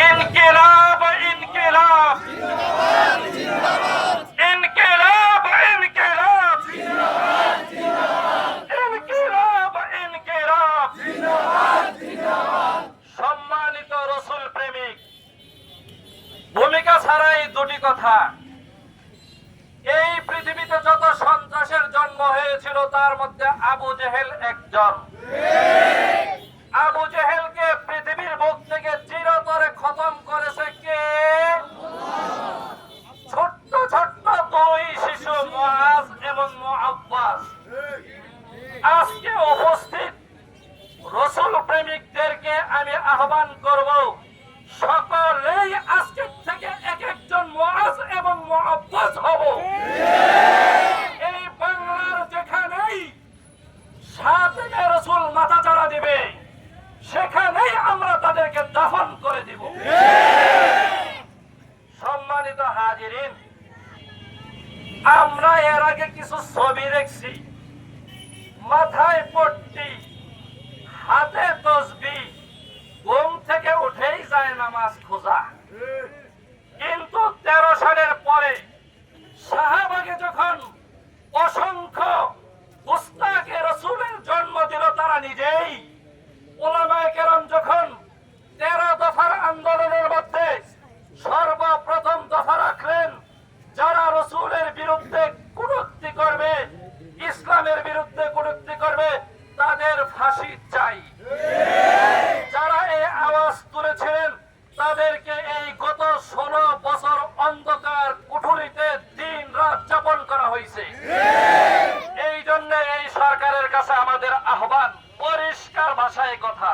ইনকিলাব ইনকিলাব ইনকিলাব ইনকিলাব ইনকিলাব ইনকিলাব। সম্মানিত রাসূল প্রেমিক, ভূমিকা ছাড়াই দুটি কথা। এই পৃথিবীতে যত সন্ত্রাসের জন্ম হয়েছিল তার মধ্যে আবু জেহেল একজন। আবু জেহেলকে পৃথিবীর বুক থেকে চিরতরে খতম করেছে কে? ছোট্ট ছোট্ট দুই শিশু মুআজ এবং মুআব্বাস। আজকে উপস্থিত রাসূল প্রেমিকদেরকে আমি আহ্বান করব, সকলেই আজকে থেকে এক একজন মুআজ এবং মুআব্বাস হব। এই বাংলার যেখানেই সাতমে রাসূল মাথা চাড়া দিবে সেখানেই আমরা তাদেরকে দাফন করে দিব। সম্মানিত হাজিরিন, আমরা এর আগে কিছু ছবি দেখছি, মাথায় পট্টি, হাতে তসবিহ, ঘুম থেকে উঠেই যায় নামাজ খোঁজা। কিন্তু 13 সালের পরে শাহবাগে যখন অসংখ্য গুস্তাখে রাসূলের জন্ম দিল তারা নিজেই, উলামায়ে কেরাম যখন 13 দফার আন্দোলনের মধ্যে সর্বপ্রথম দফা রাখলেন, যারা রাসূলের বিরুদ্ধে কটূক্তি করবে, ইসলামের বিরুদ্ধে কটূক্তি করবে, তাদের ফাঁসি চাই। যারা এই আওয়াজ তুলেছিলেন তাদেরকে এই গত 16 বছর অন্ধকার কুঠুরিতে দিন রাত যাপন করা হয়েছে। এই জন্য এই সরকারের কাছে আমাদের আহ্বান, পরিষ্কার ভাষায় কথা,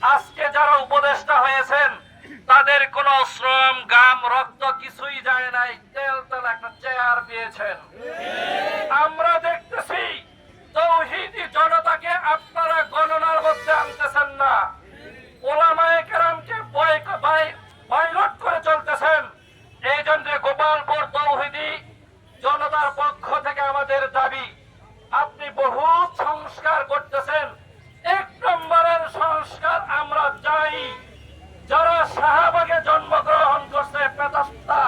আজকে যারা উপদেষ্টা হয়েছেন তাদের কোনো শ্রম ঘাম রক্ত কিছুই যায় নাই, তেল তেল একটা চেয়ার পেয়েছেন। আমরা দেখতেছি তাওহীদি জনতাকে আপনারা গণনার মধ্যে আনতেছেন না, উলামায়ে কেরামকে বয়কট করে চলতেছেন। এই জন্য গোপালপুর তাওহীদি জনতার পক্ষ থেকে আমাদের দাবি, আপনি বহু সংস্কার করতেছেন, 1 নম্বরের সংস্কার আমরা চাই। যারা শাহবাগে জন্মগ্রহণ করছে পেতাস্তা,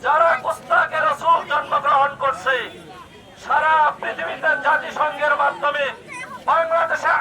যারা গুস্তাখে রাসূল জন্মগ্রহণ করছে, সারা পৃথিবীতে জাতিসংঘের মাধ্যমে বাংলাদেশে